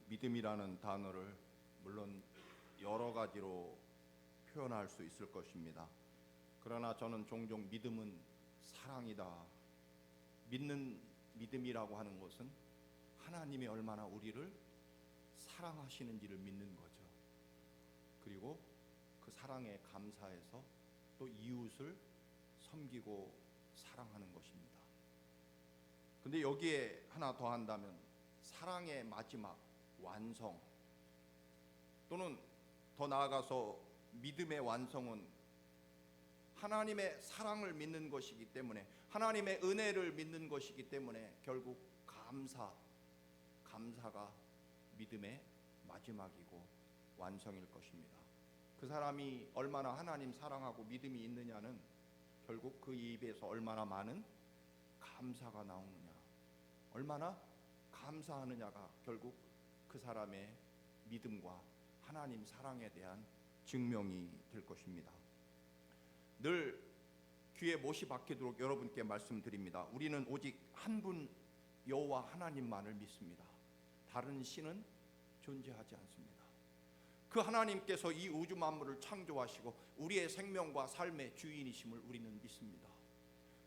믿음이라는 단어를 물론 여러 가지로 표현할 수 있을 것입니다. 그러나 저는 종종 믿음은 사랑이다. 믿는 믿음이라고 하는 것은 하나님이 얼마나 우리를 사랑하시는지를 믿는 거죠. 그리고 그 사랑에 감사해서 또 이웃을 섬기고 사랑하는 것입니다. 근데 여기에 하나 더 한다면 사랑의 마지막 완성, 또는 더 나아가서 믿음의 완성은 하나님의 사랑을 믿는 것이기 때문에, 하나님의 은혜를 믿는 것이기 때문에 결국 감사가 믿음의 마지막이고 완성일 것입니다. 그 사람이 얼마나 하나님 사랑하고 믿음이 있느냐는 결국 그 입에서 얼마나 많은 감사가 나오느냐, 얼마나 감사하느냐가 결국 그 사람의 믿음과 하나님 사랑에 대한 증명이 될 것입니다. 늘 귀에 못이 박히도록 여러분께 말씀드립니다. 우리는 오직 한 분 여호와 하나님만을 믿습니다. 다른 신은 존재하지 않습니다. 그 하나님께서 이 우주 만물을 창조하시고 우리의 생명과 삶의 주인이심을 우리는 믿습니다.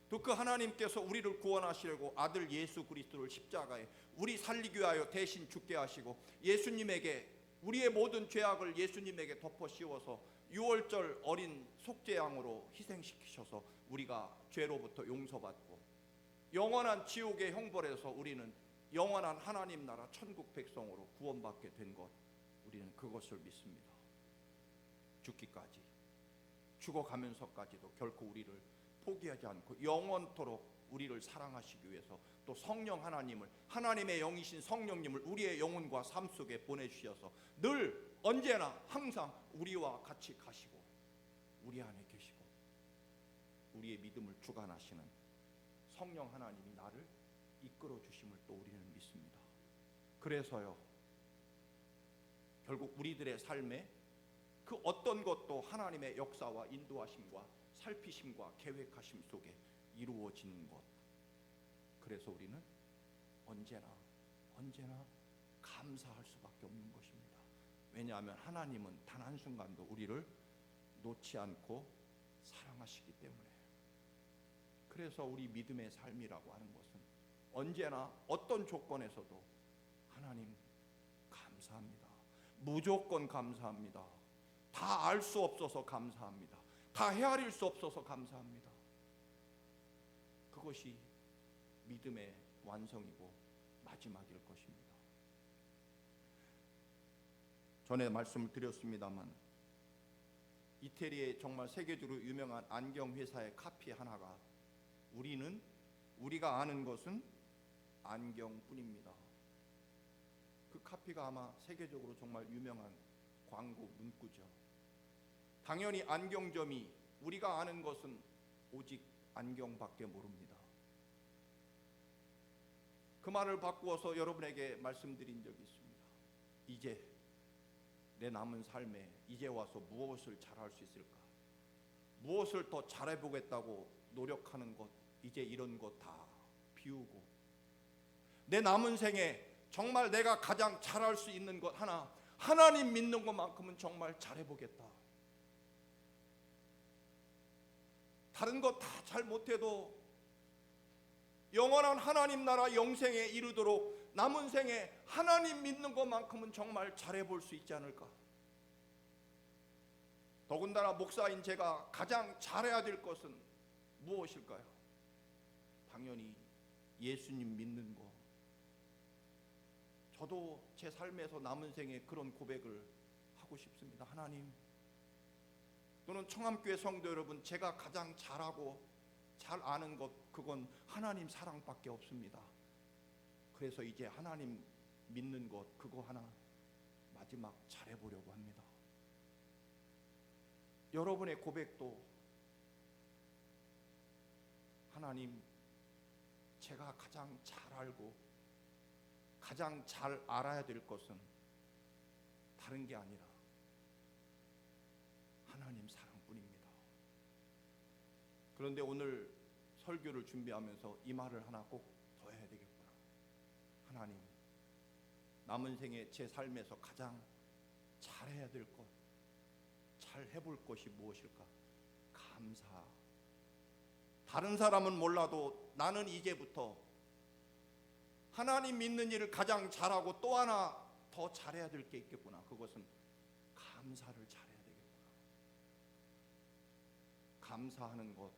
또 그 하나님께서 우리를 구원하시려고 아들 예수 그리스도를 십자가에 우리 살리기 위하여 대신 죽게 하시고, 예수님에게 우리의 모든 죄악을 예수님에게 덮어 씌워서 6월절 어린 속죄양으로 희생시키셔서 우리가 죄로부터 용서받고 영원한 지옥의 형벌에서 우리는 영원한 하나님 나라 천국 백성으로 구원받게 된 것, 우리는 그것을 믿습니다. 죽기까지, 죽어가면서까지도 결코 우리를 포기하지 않고 영원토록 우리를 사랑하시기 위해서 또 성령 하나님을, 하나님의 영이신 성령님을 우리의 영혼과 삶 속에 보내주셔서 늘 언제나 항상 우리와 같이 가시고 우리 안에 계시고 우리의 믿음을 주관하시는 성령 하나님이 나를 이끌어 주심을 또 우리는 믿습니다. 그래서요, 결국 우리들의 삶에 그 어떤 것도 하나님의 역사와 인도하심과 살피심과 계획하심 속에 이루어지는 것, 그래서 우리는 언제나 감사할 수밖에 없는 것입니다. 왜냐하면 하나님은 단 한순간도 우리를 놓지 않고 사랑하시기 때문에. 그래서 우리 믿음의 삶이라고 하는 것은 언제나 어떤 조건에서도 하나님 감사합니다. 무조건 감사합니다. 다 알 수 없어서 감사합니다. 다 헤아릴 수 없어서 감사합니다. 그것이 믿음의 완성이고 마지막일 것입니다. 전에 말씀을 드렸습니다만 이태리의 정말 세계적으로 유명한 안경 회사의 카피 하나가 우리가 아는 것은 안경뿐입니다. 그 카피가 아마 세계적으로 정말 유명한 광고 문구죠. 당연히 안경점이 우리가 아는 것은 오직 안경밖에 모릅니다. 그 말을 바꾸어서 여러분에게 말씀드린 적이 있습니다. 이제 내 남은 삶에 이제 와서 무엇을 잘할 수 있을까? 무엇을 더 잘해보겠다고 노력하는 것, 이제 이런 것 다 비우고 내 남은 생에 정말 내가 가장 잘할 수 있는 것 하나, 하나님 믿는 것만큼은 정말 잘해보겠다. 다른 것 다 잘 못해도 영원한 하나님 나라 영생에 이르도록 남은 생에 하나님 믿는 것만큼은 정말 잘해볼 수 있지 않을까? 더군다나 목사인 제가 가장 잘해야 될 것은 무엇일까요? 당연히 예수님 믿는 것. 저도 제 삶에서 남은 생에 그런 고백을 하고 싶습니다. 하나님, 또는 청암교회 성도 여러분, 제가 가장 잘하고 잘 아는 것, 그건 하나님 사랑밖에 없습니다. 그래서 이제 하나님 믿는 것, 그거 하나 마지막 잘해보려고 합니다. 여러분의 고백도 하나님, 제가 가장 잘 알고 가장 잘 알아야 될 것은 다른 게 아니라 하나님 사랑뿐입니다. 그런데 오늘 설교를 준비하면서 이 말을 하나 꼭 더 해야 되겠구나. 남은 생에 제 삶에서 가장 잘해야 될 것, 잘 해볼 것이 무엇일까? 감사. 다른 사람은 몰라도 나는 이제부터 하나님 믿는 일을 가장 잘하고 또 하나 더 잘해야 될 게 있겠구나. 그것은 감사를 잘해야 되겠구나. 감사하는 것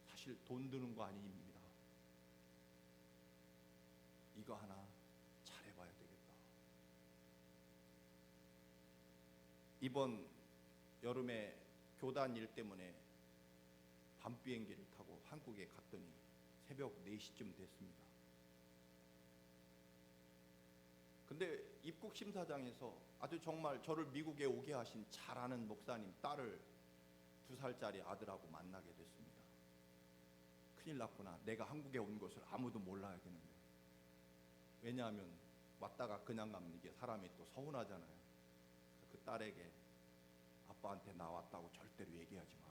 사실 돈 드는 거 아닙니다. 이거 하나 잘해봐야 되겠다. 이번 여름에 교단 일 때문에 밤 비행기를 타고 한국에 갔더니 새벽 4시쯤 됐습니다. 근데 입국 심사장에서 아주 정말 저를 미국에 오게 하신 잘 아는 목사님 딸을 2살짜리 아들하고 만나게 됐습니다. 큰일 났구나. 내가 한국에 온 것을 아무도 몰라야겠는데. 왜냐하면 왔다가 그냥 가면 이게 사람이 또 서운하잖아요. 그 딸에게 아빠한테 나 왔다고 절대로 얘기하지 마.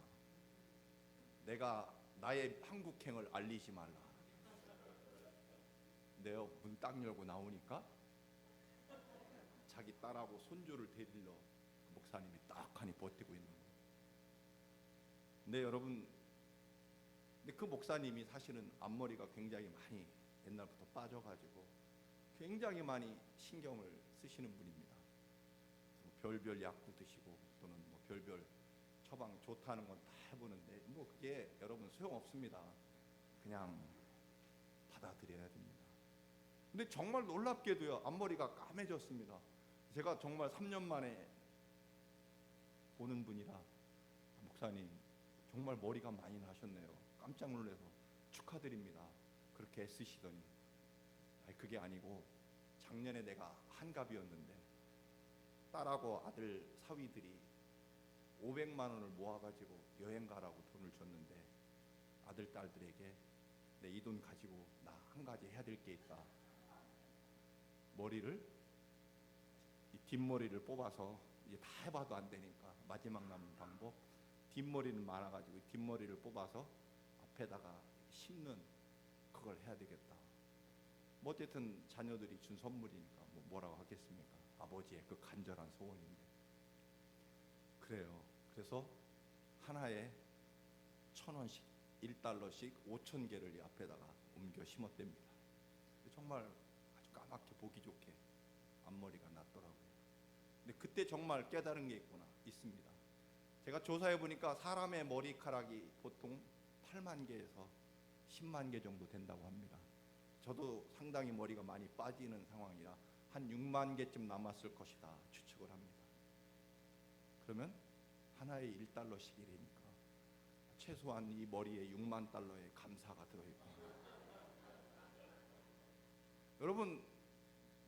내가 나의 한국행을 알리지 말라. 내가 문 딱 열고 나오니까 자기 딸하고 손주를 데리러 목사님이 딱하니 버티고 있는 거예요. 근데 여러분, 근데 그 목사님이 사실은 앞머리가 굉장히 많이 옛날부터 빠져가지고 굉장히 많이 신경을 쓰시는 분입니다. 별별 약도 드시고 또는 뭐 별별 처방 좋다는 건 다 해보는데 뭐 그게 여러분 소용없습니다. 그냥 받아들여야 됩니다. 근데 정말 놀랍게도요, 앞머리가 까매졌습니다. 제가 정말 3년 만에 보는 분이라 목사님 정말 머리가 많이 나셨네요. 깜짝 놀라서 축하드립니다. 그렇게 애쓰시더니 아니 그게 아니고 작년에 내가 한갑이었는데 딸하고 아들 사위들이 500만 원을 모아가지고 여행 가라고 돈을 줬는데 아들 딸들에게 내 이 돈 가지고 나 한 가지 해야 될 게 있다. 머리를 이 뒷머리를 뽑아서 이제 다 해봐도 안 되니까 마지막 남은 방법, 뒷머리는 많아가지고 뒷머리를 뽑아서 앞에다가 심는 그걸 해야 되겠다. 뭐 어쨌든 자녀들이 준 선물이니까 뭐라고 하겠습니까? 아버지의 그 간절한 소원인데. 그래요. 그래서 하나에 1,000원씩 1달러씩 5,000개를 이 앞에다가 옮겨 심었답니다. 정말 아주 까맣게 보기 좋게 앞머리가 났더라고요. 근데 그때 정말 깨달은 게 있습니다. 제가 조사해 보니까 사람의 머리카락이 보통 8만 개에서 10만 개 정도 된다고 합니다. 저도 상당히 머리가 많이 빠지는 상황이라 한 6만 개쯤 남았을 것이다 추측을 합니다. 그러면 하나에 1달러씩이니까 최소한 이 머리에 6만 달러의 감사가 들어있고, 여러분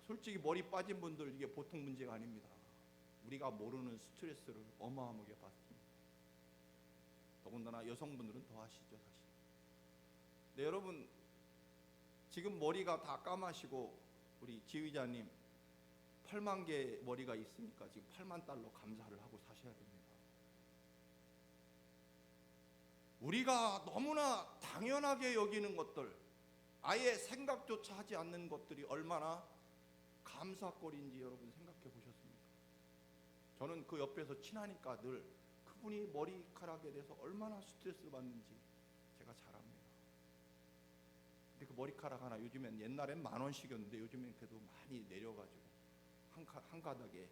솔직히 머리 빠진 분들 이게 보통 문제가 아닙니다. 우리가 모르는 스트레스를 어마어마하게 받습니다. 더군다나 여성분들은 더 하시죠 사실. 네, 여러분 지금 머리가 다 까마시고 우리 지휘자님 8만 개 머리가 있으니까 지금 8만 달러 감사를 하고 사셔야 됩니다. 우리가 너무나 당연하게 여기는 것들, 아예 생각조차 하지 않는 것들이 얼마나 감사거리인지 여러분 생각해 보셨습니까? 저는 그 옆에서 친하니까 늘 그분이 머리카락에 대해서 얼마나 스트레스를 받는지 제가 잘 압니다. 근데 그 머리카락 하나 요즘엔 옛날엔 10,000원씩이었는데 요즘엔 그래도 많이 내려가지고 한 가닥에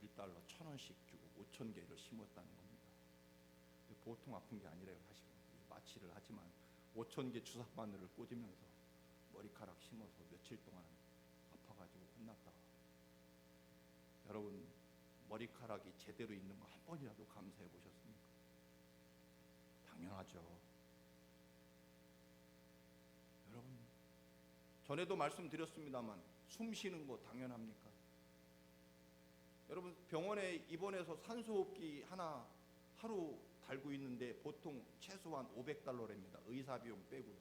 1달러 1,000원씩 주고 5,000개를 심었다는 겁니다. 보통 아픈 게 아니래요. 사실은 마취를 하지만 5,000개 주사 바늘을 꽂으면서 머리카락 심어서 며칠 동안 아파가지고 혼났다. 여러분 머리카락이 제대로 있는 거 한 번이라도 감사해 보셨습니까? 당연하죠. 여러분 전에도 말씀드렸습니다만 숨 쉬는 거 당연합니까? 여러분 병원에 입원해서 산소호흡기 하나 하루 달고 있는데 보통 최소한 500달러랍니다. 의사 비용 빼고요.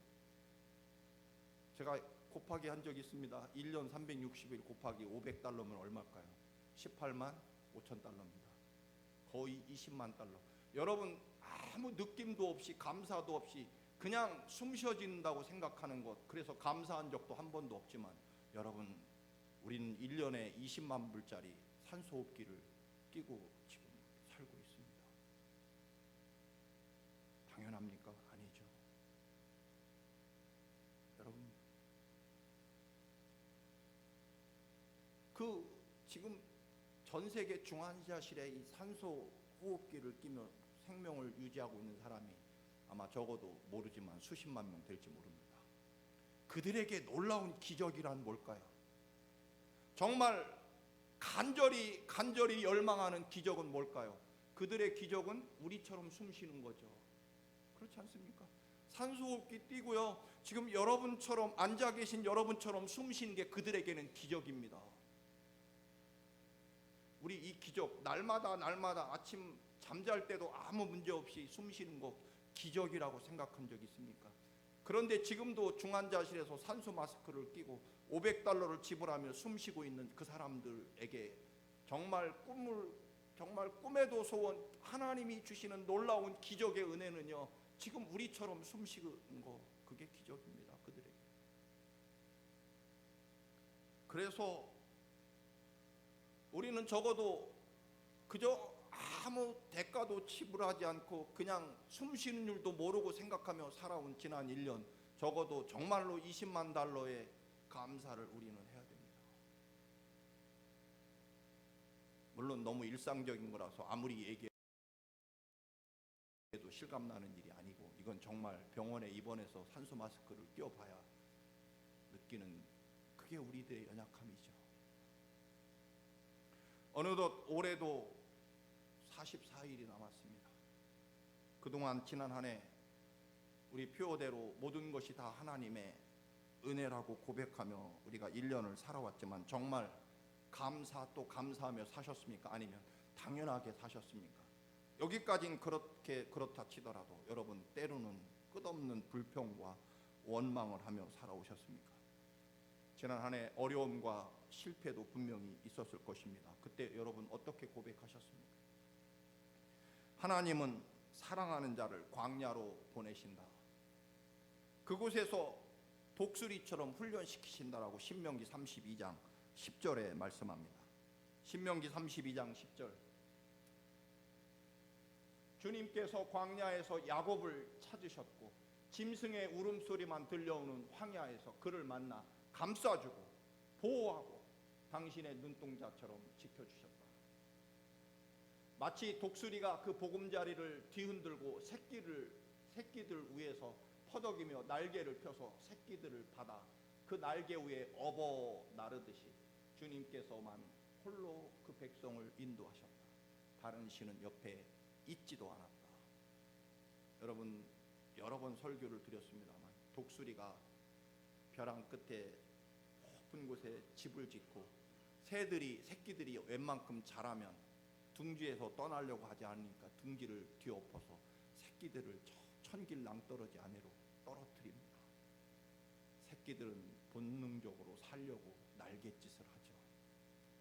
제가 곱하기 한 적이 있습니다. 1년 360일 곱하기 500달러면 얼마일까요? 18만 5천 달러입니다. 거의 20만 달러. 여러분 아무 느낌도 없이 감사도 없이 그냥 숨 쉬어진다고 생각하는 것, 그래서 감사한 적도 한 번도 없지만 여러분, 우리는 1년에 20만 불짜리 산소호흡기를 끼고 지금 살고 있습니다. 당연합니까? 아니죠. 여러분, 지금 전 세계 중환자실에 이 산소호흡기를 끼며 생명을 유지하고 있는 사람이 아마 적어도 모르지만 수십만 명 될지 모릅니다. 그들에게 놀라운 기적이란 뭘까요? 정말 간절히 열망하는 기적은 뭘까요? 그들의 기적은 우리처럼 숨 쉬는 거죠. 그렇지 않습니까? 산소호흡기 띄고요, 지금 여러분처럼 앉아 계신 여러분처럼 숨 쉬는 게 그들에게는 기적입니다. 우리 이 기적, 날마다 아침 잠잘 때도 아무 문제 없이 숨 쉬는 거 기적이라고 생각한 적 있습니까? 그런데 지금도 중환자실에서 산소 마스크를 끼고 $500를 지불하며 숨 쉬고 있는 그 사람들에게 정말 꿈에도 소원, 하나님이 주시는 놀라운 기적의 은혜는요, 지금 우리처럼 숨 쉬는 거, 그게 기적입니다. 그들에게. 그래서 우리는 적어도 그저 아무 대가도 지불하지 않고 그냥 숨 쉬는 줄도 모르고 생각하며 살아온 지난 1년, 적어도 정말로 $200,000의 감사를 우리는 해야 됩니다. 물론 너무 일상적인 거라서 아무리 얘기해도 실감나는 일이 아니고, 이건 정말 병원에 입원해서 산소 마스크를 껴봐야 느끼는, 그게 우리들의 연약함이죠. 어느덧 올해도 44일이 남았습니다. 그동안 지난 한 해 우리 표어대로 모든 것이 다 하나님의 은혜라고 고백하며 우리가 1년을 살아왔지만, 정말 감사 또 감사하며 사셨습니까? 아니면 당연하게 사셨습니까? 여기까지는 그렇다 치더라도 여러분, 때로는 끝없는 불평과 원망을 하며 살아오셨습니까? 지난 한 해 어려움과 실패도 분명히 있었을 것입니다. 그때 여러분 어떻게 고백하셨습니까? 하나님은 사랑하는 자를 광야로 보내신다. 그곳에서 독수리처럼 훈련시키신다라고 신명기 32장 10절에 말씀합니다. 신명기 32장 10절. 주님께서 광야에서 야곱을 찾으셨고 짐승의 울음소리만 들려오는 황야에서 그를 만나 감싸주고 보호하고 당신의 눈동자처럼 지켜주셨다. 마치 독수리가 그 보금자리를 뒤흔들고 새끼들 위에서 퍼덕이며 날개를 펴서 새끼들을 받아 그 날개 위에 업어 나르듯이 주님께서만 홀로 그 백성을 인도하셨다. 다른 신은 옆에 있지도 않았다. 여러분, 여러 번 설교를 드렸습니다만, 독수리가 벼랑 끝에 높은 곳에 집을 짓고 새끼들이 웬만큼 자라면 둥지에서 떠나려고 하지 않으니까 둥지를 뒤엎어서 새끼들을 천길 낭떠러지 아래로 떨어뜨립니다. 새끼들은 본능적으로 살려고 날갯짓을 하죠.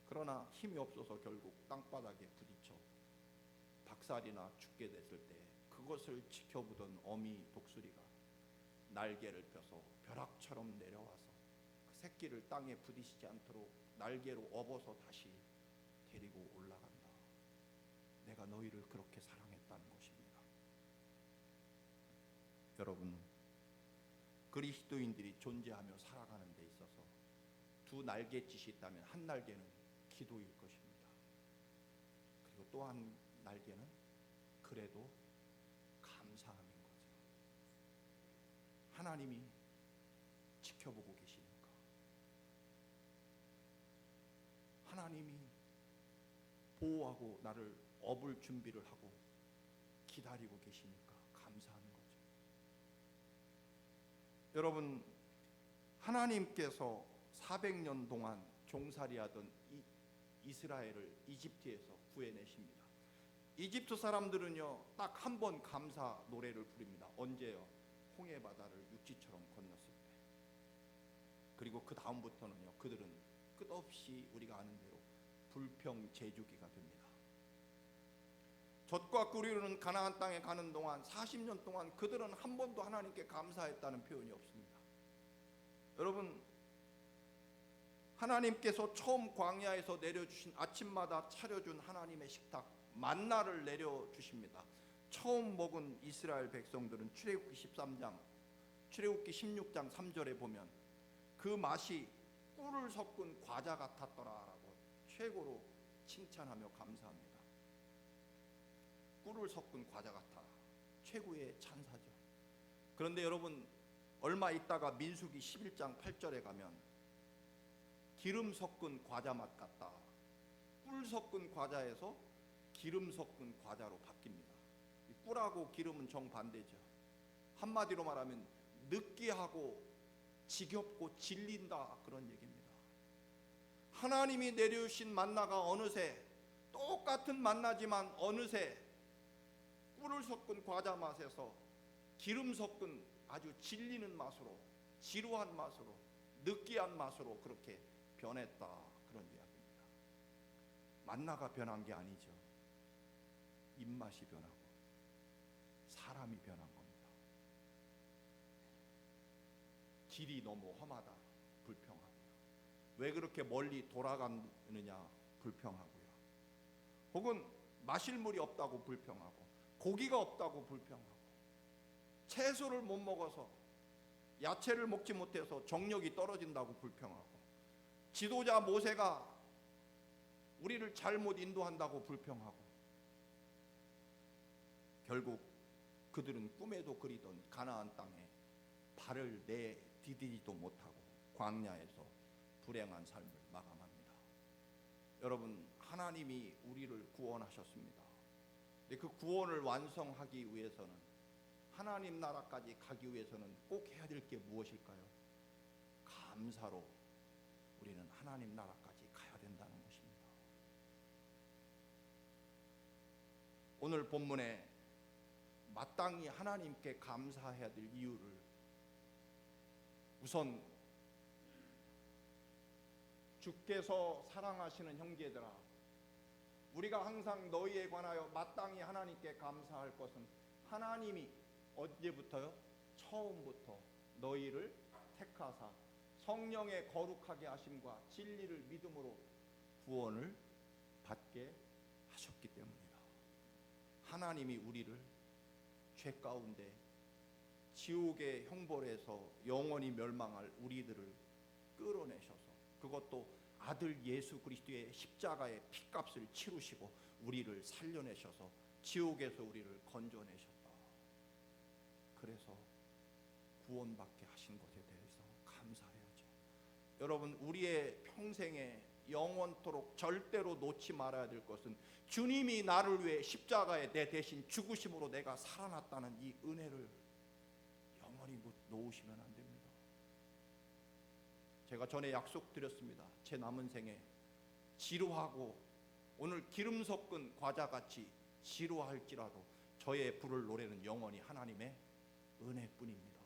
그러나 힘이 없어서 결국 땅바닥에 부딪혀 박살이나 죽게 됐을 때, 그것을 지켜보던 어미 독수리가 날개를 펴서 벼락처럼 내려와서 그 새끼를 땅에 부딪히지 않도록 날개로 업어서 다시 데리고 올라간다. 내가 너희를 그렇게 사랑했다는 것입니다. 여러분, 그리스도인들이 존재하며 살아가는 데 있어서 두 날갯짓이 있다면 한 날개는 기도일 것입니다. 그리고 또 한 날개는 그래도 감사함인 거죠. 하나님이 지켜보고 계시니까, 하나님이 보호하고 나를 업을 준비를 하고 기다리고 계시니까 감사하는 거죠. 여러분, 하나님께서 400년 동안 종살이하던 이스라엘을 이집트에서 구해내십니다. 이집트 사람들은요, 딱 한 번 감사 노래를 부릅니다. 언제요? 홍해 바다를 육지처럼 건넜을 때. 그리고 그 다음부터는요, 그들은 끝없이 우리가 아는 대로 불평제주기가 됩니다. 젖과 꿀이 흐르는 가나안 땅에 가는 동안 40년 동안 그들은 한 번도 하나님께 감사했다는 표현이 없습니다. 여러분, 하나님께서 처음 광야에서 내려주신 아침마다 차려준 하나님의 식탁 만나를 내려주십니다. 처음 먹은 이스라엘 백성들은 출애굽기 13장, 출애굽기 16장 3절에 보면 그 맛이 꿀을 섞은 과자 같았더라라고 최고로 칭찬하며 감사합니다. 꿀을 섞은 과자 같아, 최고의 찬사죠. 그런데 여러분, 얼마 있다가 민수기 11장 8절에 가면 기름 섞은 과자 맛 같다, 꿀 섞은 과자에서 기름 섞은 과자로 바뀝니다. 꿀하고 기름은 정반대죠. 한마디로 말하면 느끼하고 지겹고 질린다, 그런 얘기입니다. 하나님이 내려주신 만나가 어느새 똑같은 만나지만 어느새 꿀을 섞은 과자 맛에서 기름 섞은 아주 질리는 맛으로, 지루한 맛으로, 느끼한 맛으로 그렇게 변했다, 그런 이야기입니다. 만나가 변한 게 아니죠. 입맛이 변하고 사람이 변한 겁니다. 길이 너무 험하다, 불평하고요. 왜 그렇게 멀리 돌아가느냐, 불평하고요. 혹은 마실 물이 없다고 불평하고, 고기가 없다고 불평하고, 채소를 못 먹어서, 야채를 먹지 못해서 정력이 떨어진다고 불평하고, 지도자 모세가 우리를 잘못 인도한다고 불평하고, 결국 그들은 꿈에도 그리던 가나안 땅에 발을 내디디지도 못하고 광야에서 불행한 삶을 마감합니다. 여러분, 하나님이 우리를 구원하셨습니다. 근데 그 구원을 완성하기 위해서는, 하나님 나라까지 가기 위해서는 꼭 해야 될 게 무엇일까요? 감사로 우리는 하나님 나라까지 가야 된다는 것입니다. 오늘 본문에 마땅히 하나님께 감사해야 될 이유를, 우선 주께서 사랑하시는 형제들아, 우리가 항상 너희에 관하여 마땅히 하나님께 감사할 것은, 하나님이 언제부터요? 처음부터 너희를 택하사 성령의 거룩하게 하심과 진리를 믿음으로 구원을 받게 하셨기 때문이다. 하나님이 우리를 죄 가운데 지옥의 형벌에서 영원히 멸망할 우리들을 끌어내셔서, 그것도 아들 예수 그리스도의 십자가의 피값을 치르시고 우리를 살려내셔서 지옥에서 우리를 건져내셨다. 그래서 구원받게 하신 것에 대해서 감사해야죠. 여러분, 우리의 평생에 영원토록 절대로 놓지 말아야 될 것은, 주님이 나를 위해 십자가에 내 대신 죽으심으로 내가 살아났다는 이 은혜를 영원히 놓으시면 안 됩니다. 제가 전에 약속드렸습니다. 제 남은 생에 지루하고 오늘 기름 섞은 과자같이 지루할지라도 저의 부를 노래는 영원히 하나님의 은혜뿐입니다.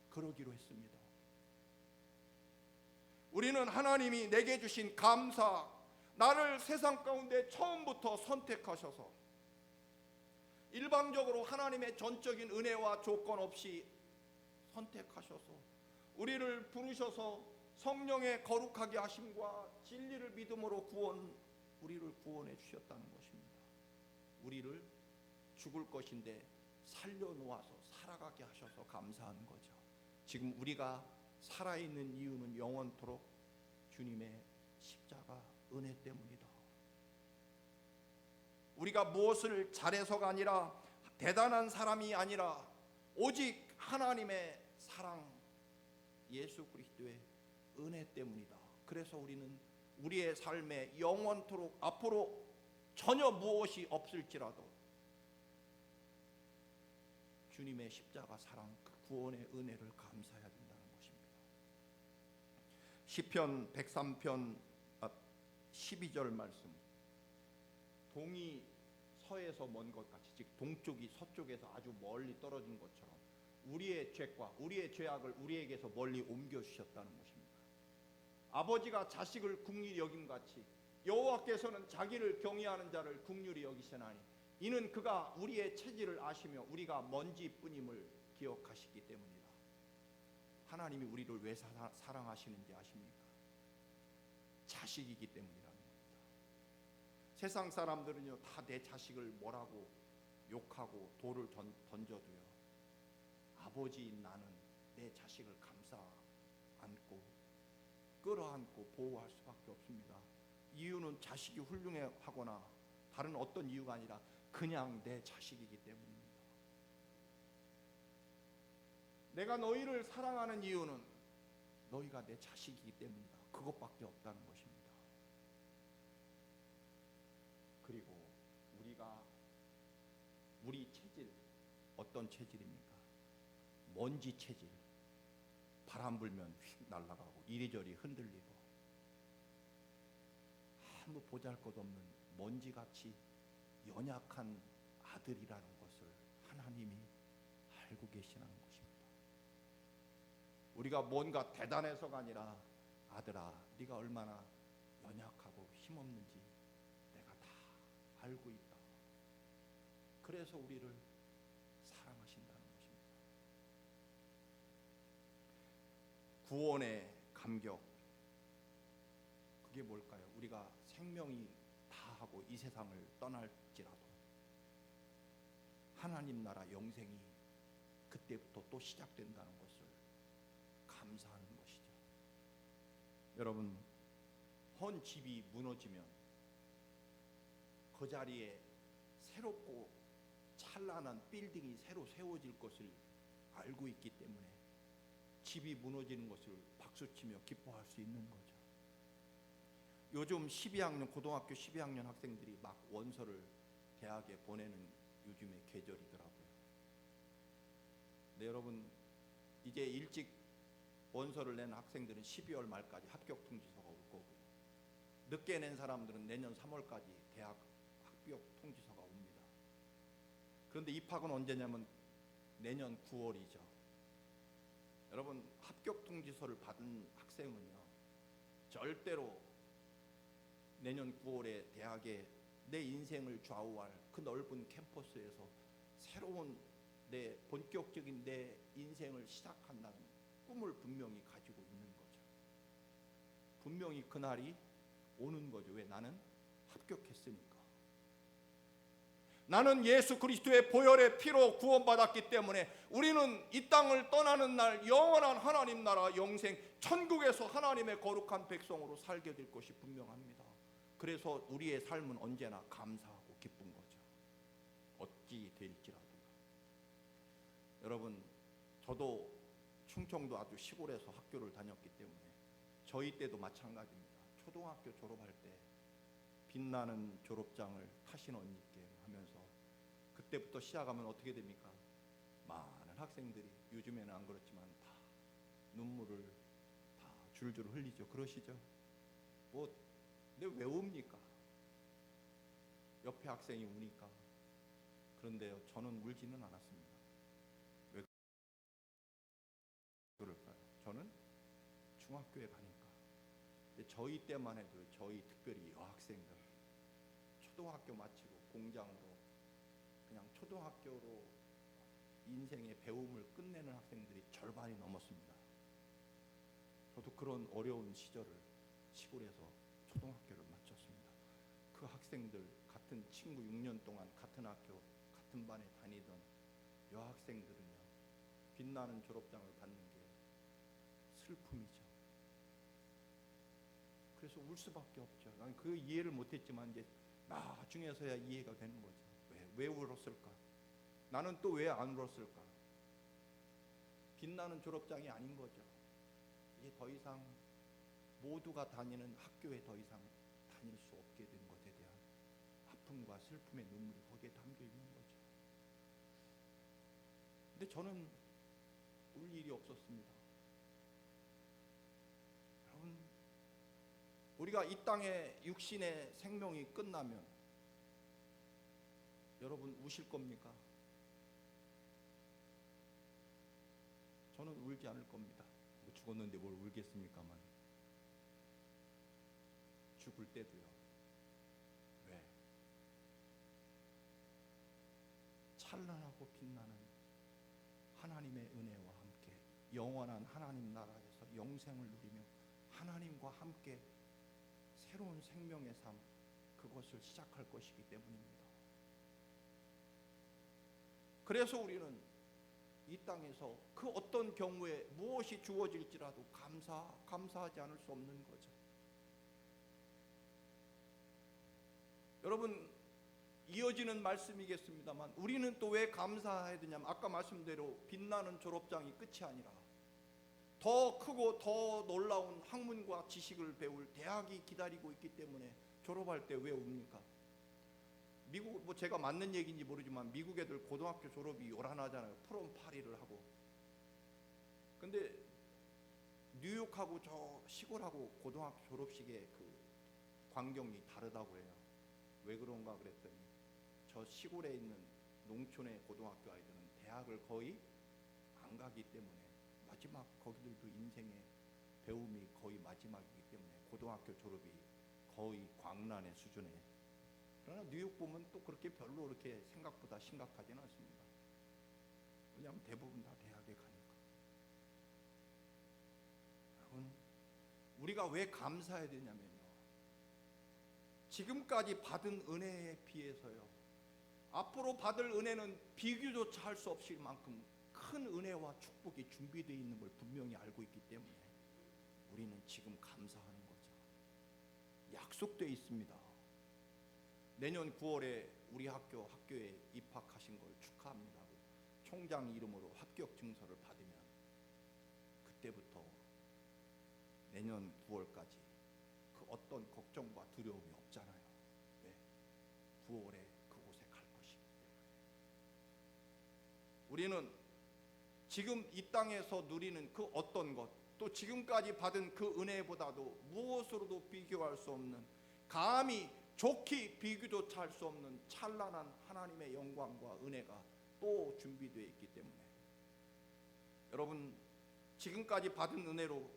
그러기로 했습니다. 우리는 하나님이 내게 주신 감사, 나를 세상 가운데 처음부터 선택하셔서 일방적으로 하나님의 전적인 은혜와 조건 없이 선택하셔서 우리를 부르셔서 성령의 거룩하게 하심과 진리를 믿음으로 우리를 구원해 주셨다는 것입니다. 우리를 죽을 것인데 살려놓아서 살아가게 하셔서 감사하는 거죠. 지금 우리가 살아있는 이유는 영원토록 주님의 십자가 은혜 때문이다. 우리가 무엇을 잘해서가 아니라, 대단한 사람이 아니라, 오직 하나님의 사랑, 예수 그리스도의 은혜 때문이다. 그래서 우리는 우리의 삶에 영원토록 앞으로 전혀 무엇이 없을지라도 주님의 십자가 사랑, 그 구원의 은혜를 감사해야 된다는 것입니다. 시편 103편 12절 말씀, 동이 서에서 먼 것 같이, 즉 동쪽이 서쪽에서 아주 멀리 떨어진 것처럼 우리의 죄과 우리의 죄악을 우리에게서 멀리 옮겨 주셨다는 것입니다. 아버지가 자식을 긍휼히 여김 같이 여호와께서는 자기를 경외하는 자를 긍휼히 여기시나니, 이는 그가 우리의 체질을 아시며 우리가 먼지뿐임을 기억하시기 때문이다. 하나님이 우리를 왜 사랑하시는지 아십니까? 자식이기 때문이라는 겁니다. 세상 사람들은요 다 내 자식을 뭐라고 욕하고 돌을 던져도요, 아버지인 나는 내 자식을 감싸 안고 끌어안고 보호할 수밖에 없습니다. 이유는 자식이 훌륭하거나 다른 어떤 이유가 아니라 그냥 내 자식이기 때문입니다. 내가 너희를 사랑하는 이유는 너희가 내 자식이기 때문이다. 그것밖에 없다는 것입니다. 그리고 우리 체질, 어떤 체질입니까? 먼지 체질. 바람 불면 휙 날아가고 이리저리 흔들리고 아무 보잘것없는 먼지같이 연약한 아들이라는 것을 하나님이 알고 계시는 것입니다. 우리가 뭔가 대단해서가 아니라, 아들아, 네가 얼마나 연약하고 힘없는지 내가 다 알고 있다. 그래서 우리를 사랑하신다는 것입니다. 구원의 감격, 그게 뭘까요? 우리가 생명이 다하고 이 세상을 떠날지라도 하나님 나라 영생이 그때부터 또 시작된다는 것을 감사하는 것이죠. 여러분, 헌 집이 무너지면 그 자리에 새롭고 찬란한 빌딩이 새로 세워질 것을 알고 있기 때문에 집이 무너지는 것을 박수치며 기뻐할 수 있는 거죠. 요즘 12학년, 고등학교 12학년 학생들이 막 원서를 대학에 보내는 요즘의 계절이더라고요. 네, 여러분, 이제 일찍 원서를 낸 학생들은 12월 말까지 합격 통지서가 올 거고, 늦게 낸 사람들은 내년 3월까지 대학 합격 통지서가 옵니다. 그런데 입학은 언제냐면 내년 9월이죠. 여러분, 합격 통지서를 받은 학생은요, 절대로 내년 9월에 대학에 내 인생을 좌우할 그 넓은 캠퍼스에서 새로운 내 본격적인 내 인생을 시작한다는 꿈을 분명히 가지고 있는 거죠. 분명히 그날이 오는 거죠. 왜? 나는 합격했으니까. 나는 예수 그리스도의 보혈의 피로 구원받았기 때문에 우리는 이 땅을 떠나는 날 영원한 하나님 나라 영생, 천국에서 하나님의 거룩한 백성으로 살게 될 것이 분명합니다. 그래서 우리의 삶은 언제나 감사하고 기쁜 거죠. 어찌 될지라도. 여러분, 저도 충청도 아주 시골에서 학교를 다녔기 때문에 저희 때도 마찬가지입니다. 초등학교 졸업할 때 빛나는 졸업장을 타신 언니께 하면서 그때부터 시작하면 어떻게 됩니까? 많은 학생들이, 요즘에는 안 그렇지만 다 눈물을 다 줄줄 흘리죠. 그러시죠? 근데 왜 웁니까? 옆에 학생이 우니까. 그런데요, 저는 울지는 않았습니다. 왜 그럴까요? 저는 중학교에 가니까. 근데 저희 때만 해도, 저희 특별히 여학생들, 초등학교 마치고 공장으로 그냥 초등학교로 인생의 배움을 끝내는 학생들이 절반이 넘었습니다. 저도 그런 어려운 시절을 시골에서 초등학교를 마쳤습니다. 그 학생들, 같은 친구 6년 동안 같은 학교, 같은 반에 다니던 여학생들은요, 빛나는 졸업장을 받는 게 슬픔이죠. 그래서 울 수밖에 없죠. 난 그 이해를 못했지만 이제 나중에서야 이해가 되는 거죠. 왜 울었을까? 나는 또 왜 안 울었을까? 빛나는 졸업장이 아닌 거죠. 이제 더 이상 모두가 다니는 학교에 더 이상 다닐 수 없게 된 것에 대한 아픔과 슬픔의 눈물이 거기에 담겨 있는 거죠. 근데 저는 울 일이 없었습니다. 여러분, 우리가 이 땅에 육신의 생명이 끝나면 여러분 우실 겁니까? 저는 울지 않을 겁니다. 죽었는데 뭘 울겠습니까만. 죽을 때도요. 왜? 찬란하고 빛나는 하나님의 은혜와 함께 영원한 하나님 나라에서 영생을 누리며 하나님과 함께 새로운 생명의 삶, 그것을 시작할 것이기 때문입니다. 그래서 우리는 이 땅에서 그 어떤 경우에 무엇이 주어질지라도 감사하지 않을 수 없는 거죠. 여러분, 이어지는 말씀이겠습니다만 우리는 또 왜 감사해야 되냐면, 아까 말씀대로 빛나는 졸업장이 끝이 아니라 더 크고 더 놀라운 학문과 지식을 배울 대학이 기다리고 있기 때문에 졸업할 때 왜 웁니까? 미국, 뭐 제가 맞는 얘기인지 모르지만 미국 애들 고등학교 졸업이 요란하잖아요. 프롬 파리를 하고. 근데 뉴욕하고 저 시골하고 고등학교 졸업식의 그 광경이 다르다고 해요. 왜 그런가 그랬더니 저 시골에 있는 농촌의 고등학교 아이들은 대학을 거의 안 가기 때문에 마지막, 거기들도 인생의 배움이 거의 마지막이기 때문에 고등학교 졸업이 거의 광란의 수준에. 그러나 뉴욕 보면 또 그렇게 별로 그렇게 생각보다 심각하지는 않습니다. 왜냐하면 대부분 다 대학에 가니까. 여러분, 우리가 왜 감사해야 되냐면요, 지금까지 받은 은혜에 비해서요, 앞으로 받을 은혜는 비교조차 할 수 없을 만큼 큰 은혜와 축복이 준비되어 있는 걸 분명히 알고 있기 때문에 우리는 지금 감사하는 거죠. 약속되어 있습니다. 내년 9월에 우리 학교에 입학하신 걸 축하합니다. 총장 이름으로 합격 증서를 받으면 그때부터 내년 9월까지 그 어떤 걱정과 두려움이 없잖아요. 왜? 9월에 그곳에 갈 것이기 때문에. 우리는 지금 이 땅에서 누리는 그 어떤 것, 또 지금까지 받은 그 은혜보다도 무엇으로도 비교할 수 없는, 감히 좋게 비교조차 할 수 없는 찬란한 하나님의 영광과 은혜가 또 준비되어 있기 때문에, 여러분, 지금까지 받은 은혜로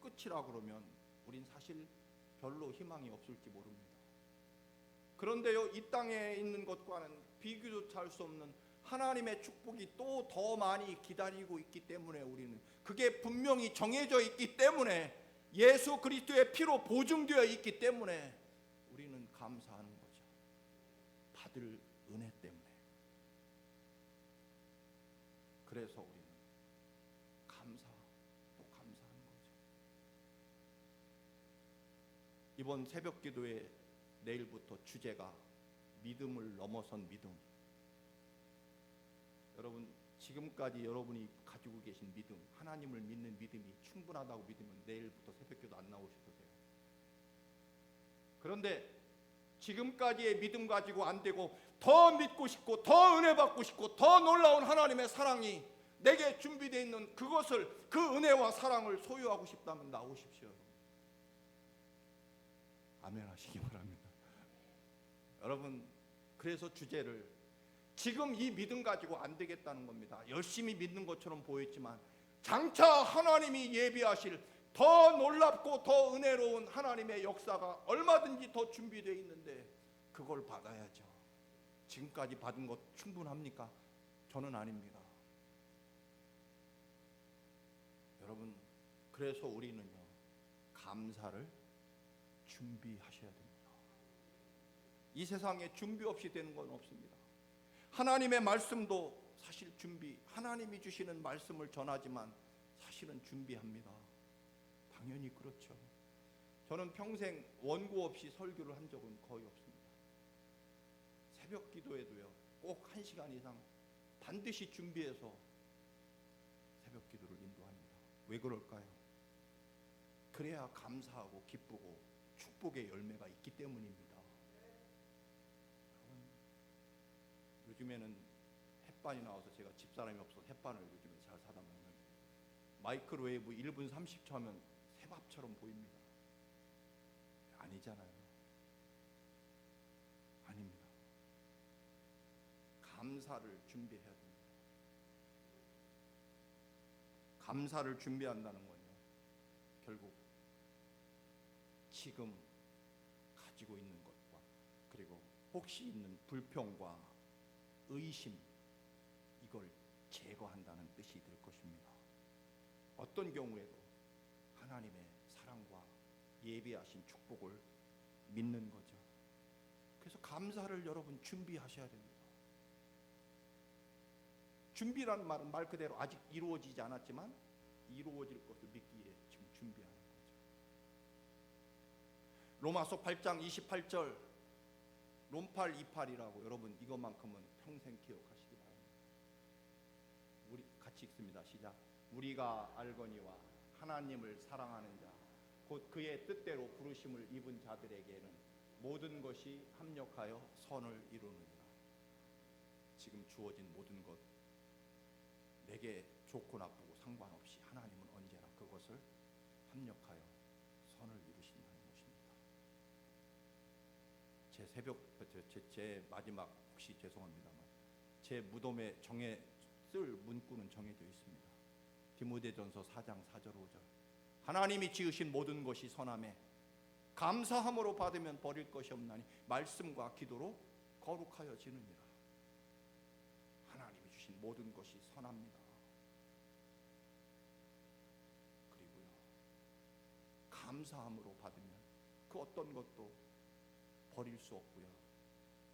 끝이라 그러면 우린 사실 별로 희망이 없을지 모릅니다. 그런데요, 이 땅에 있는 것과는 비교조차 할 수 없는 하나님의 축복이 또 더 많이 기다리고 있기 때문에, 우리는 그게 분명히 정해져 있기 때문에, 예수 그리스도의 피로 보증되어 있기 때문에 우리는 감사하는 거죠. 받을 은혜 때문에. 그래서 우리는 또 감사하는 거죠. 이번 새벽 기도회 내일부터 주제가 믿음을 넘어선 믿음. 여러분, 지금까지 여러분이 가지고 계신 믿음, 하나님을 믿는 믿음이 충분하다고 믿으면 내일부터 새벽기도 안 나오셔도 돼요. 그런데 지금까지의 믿음 가지고 안 되고 더 믿고 싶고 더 은혜 받고 싶고 더 놀라운 하나님의 사랑이 내게 준비되어 있는 그것을, 그 은혜와 사랑을 소유하고 싶다면 나오십시오. 아멘 하시기 바랍니다. 여러분, 그래서 주제를 지금 이 믿음 가지고 안 되겠다는 겁니다. 열심히 믿는 것처럼 보였지만 장차 하나님이 예비하실 더 놀랍고 더 은혜로운 하나님의 역사가 얼마든지 더 준비되어 있는데 그걸 받아야죠. 지금까지 받은 것 충분합니까? 저는 아닙니다. 여러분, 그래서 우리는요, 감사를 준비하셔야 됩니다. 이 세상에 준비 없이 되는 건 없습니다. 하나님의 말씀도 사실 하나님이 주시는 말씀을 전하지만 사실은 준비합니다. 당연히 그렇죠. 저는 평생 원고 없이 설교를 한 적은 거의 없습니다. 새벽 기도에도요, 꼭 1시간 이상 반드시 준비해서 새벽 기도를 인도합니다. 왜 그럴까요? 그래야 감사하고 기쁘고 축복의 열매가 있기 때문입니다. 요즘에는 햇반이 나와서 제가 집사람이 없어서 햇반을 요즘에 잘 사다 먹는데 마이크로웨이브 1분 30초 하면 새밥처럼 보입니다. 아니잖아요. 아닙니다. 감사를 준비해야 됩니다. 감사를 준비한다는 건요, 결국 지금 가지고 있는 것과 그리고 혹시 있는 불평과 의심, 이걸 제거한다는 뜻이 될 것입니다. 어떤 경우에도 하나님의 사랑과 예비하신 축복을 믿는 거죠. 그래서 감사를 여러분 준비하셔야 됩니다. 준비라는 말은 말 그대로 아직 이루어지지 않았지만 이루어질 것을 믿기에 지금 준비하는 거죠. 로마서 8장 28절 롬팔 28이라고 여러분 이것만큼은 평생 기억하시기 바랍니다. 우리 같이 읽습니다. 시작. 우리가 알거니와 하나님을 사랑하는 자 곧 그의 뜻대로 부르심을 입은 자들에게는 모든 것이 합력하여 선을 이루느니라. 지금 주어진 모든 것 내게 좋고 나쁘고 상관없이 하나님은 언제나 그것을 합력하여 선을 이루신다는 것입니다. 제 새벽 제 마지막 혹시 죄송합니다만 제 무덤에 쓸 문구는 정해져 있습니다. 디모데전서 4장 4절 5절 하나님이 지으신 모든 것이 선하매 감사함으로 받으면 버릴 것이 없나니 말씀과 기도로 거룩하여지느니라. 하나님이 주신 모든 것이 선합니다. 그리고요 감사함으로 받으면 그 어떤 것도 버릴 수 없고요.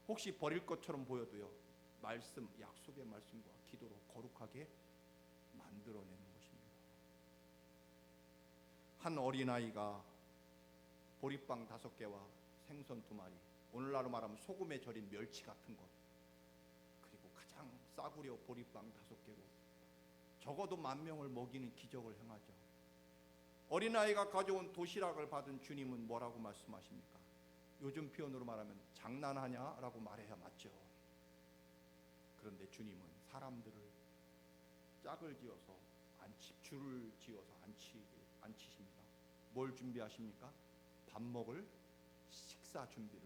혹시 버릴 것처럼 보여도요 말씀, 약속의 말씀과 기도로 거룩하게 만들어내는 것입니다. 한 어린아이가 보리빵 5개와 생선 2마리, 오늘날로 말하면 소금에 절인 멸치 같은 것, 그리고 가장 싸구려 보리빵 5개로 적어도 10,000명을 먹이는 기적을 행하죠. 어린아이가 가져온 도시락을 받은 주님은 뭐라고 말씀하십니까? 요즘 표현으로 말하면 장난하냐? 라고 말해야 맞죠. 그런데 주님은 사람들을 짝을 지어서 줄을 지어서 앉히십니다. 뭘 준비하십니까? 밥 먹을 식사 준비를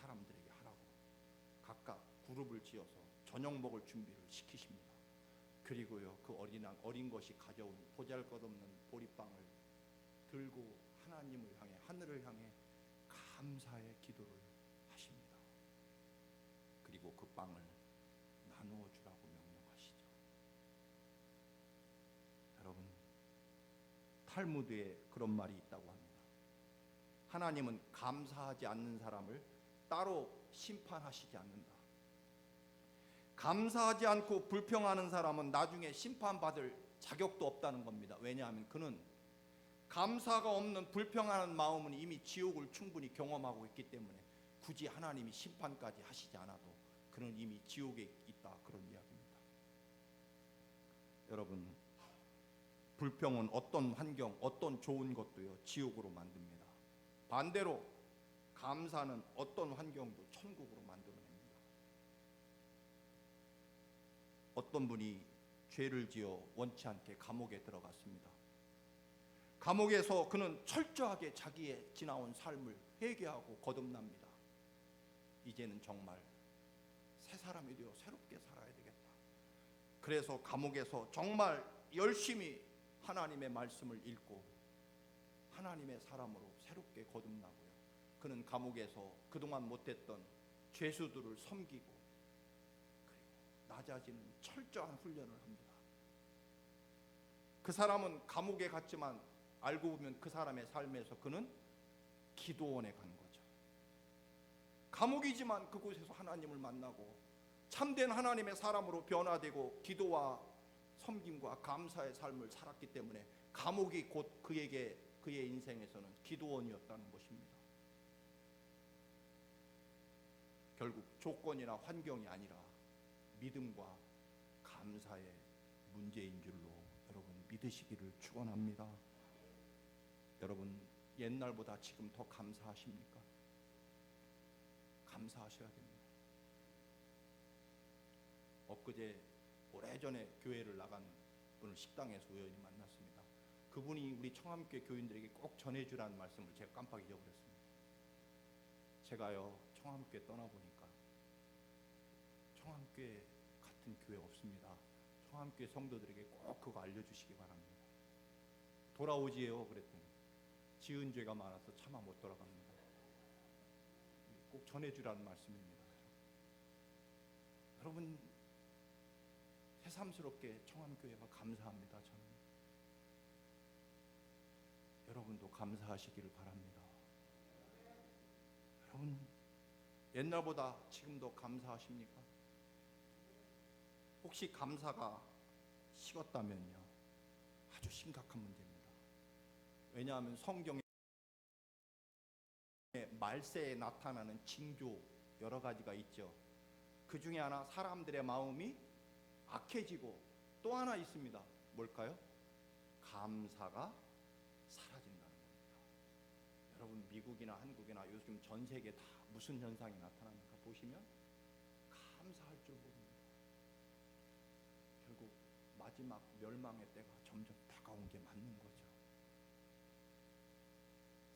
사람들에게 하라고 각각 그룹을 지어서 저녁 먹을 준비를 시키십니다. 그리고요 그 어린 것이 가져온 보잘것없는 보리빵을 들고 하나님을 향해 하늘을 향해 감사의 기도를 하십니다. 그리고 그 빵을 나누어 주라고 명령하시죠. 여러분 탈무드에 그런 말이 있다고 합니다. 하나님은 감사하지 않는 사람을 따로 심판하시지 않는다. 감사하지 않고 불평하는 사람은 나중에 심판받을 자격도 없다는 겁니다. 왜냐하면 그는 감사가 없는 불평하는 마음은 이미 지옥을 충분히 경험하고 있기 때문에 굳이 하나님이 심판까지 하시지 않아도 그는 이미 지옥에 있다, 그런 이야기입니다. 여러분 불평은 어떤 환경, 어떤 좋은 것도요 지옥으로 만듭니다. 반대로 감사는 어떤 환경도 천국으로 만들어냅니다. 어떤 분이 죄를 지어 원치 않게 감옥에 들어갔습니다. 감옥에서 그는 철저하게 자기의 지나온 삶을 회개하고 거듭납니다. 이제는 정말 새 사람이 되어 새롭게 살아야 되겠다. 그래서 감옥에서 정말 열심히 하나님의 말씀을 읽고 하나님의 사람으로 새롭게 거듭나고요. 그는 감옥에서 그동안 못했던 죄수들을 섬기고 그리고 낮아지는 철저한 훈련을 합니다. 그 사람은 감옥에 갔지만 알고 보면 그 사람의 삶에서 그는 기도원에 간 거죠. 감옥이지만 그곳에서 하나님을 만나고 참된 하나님의 사람으로 변화되고 기도와 섬김과 감사의 삶을 살았기 때문에 감옥이 곧 그의 인생에서는 기도원이었다는 것입니다. 결국 조건이나 환경이 아니라 믿음과 감사의 문제인 줄로 여러분 믿으시기를 축원합니다. 여러분 옛날보다 지금 더 감사하십니까? 감사하셔야 됩니다. 엊그제 오래전에 교회를 나간 분을 식당에서 우연히 만났습니다. 그분이 우리 청암교회 교인들에게 꼭 전해주라는 말씀을 제가 깜빡 잊어버렸습니다. 제가요 청암교회 떠나보니까 청암교회 같은 교회 없습니다. 청암교회 성도들에게 꼭 그거 알려주시기 바랍니다. 돌아오지요 그랬더니 지은 죄가 많아서 차마 못 돌아갑니다. 꼭 전해주라는 말씀입니다. 여러분 새삼스럽게 청암교회가 감사합니다. 저는 여러분도 감사하시기를 바랍니다. 여러분 옛날보다 지금도 감사하십니까? 혹시 감사가 식었다면요, 아주 심각한 문제입니다. 왜냐하면 성경에 말세에 나타나는 징조 여러 가지가 있죠. 그 중에 하나, 사람들의 마음이 악해지고 또 하나 있습니다. 뭘까요? 감사가 사라진다는 겁니다. 여러분 미국이나 한국이나 요즘 전 세계 다 무슨 현상이 나타납니까? 보시면 감사할 줄 모릅니다. 결국 마지막 멸망의 때가 점점 다가온 게 맞는 거죠.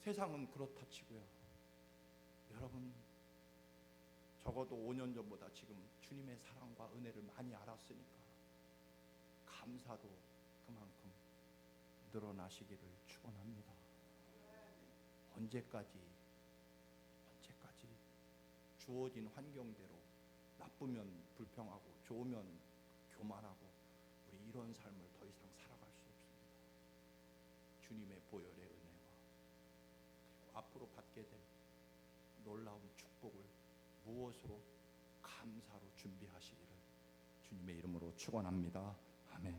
세상은 그렇다 치고요, 여러분 적어도 5년 전보다 지금 주님의 사랑과 은혜를 많이 알았으니까 감사도 그만큼 늘어나시기를 축원합니다. 언제까지 주어진 환경대로 나쁘면 불평하고 좋으면 교만하고 우리 이런 삶을 더 이상 살아갈 수 없습니다. 주님의 보혈의 은혜와 그리고 앞으로 받게 될 놀라운 축복을 무엇으로? 감사로 준비하시기를 주님의 이름으로 축원합니다. 아멘.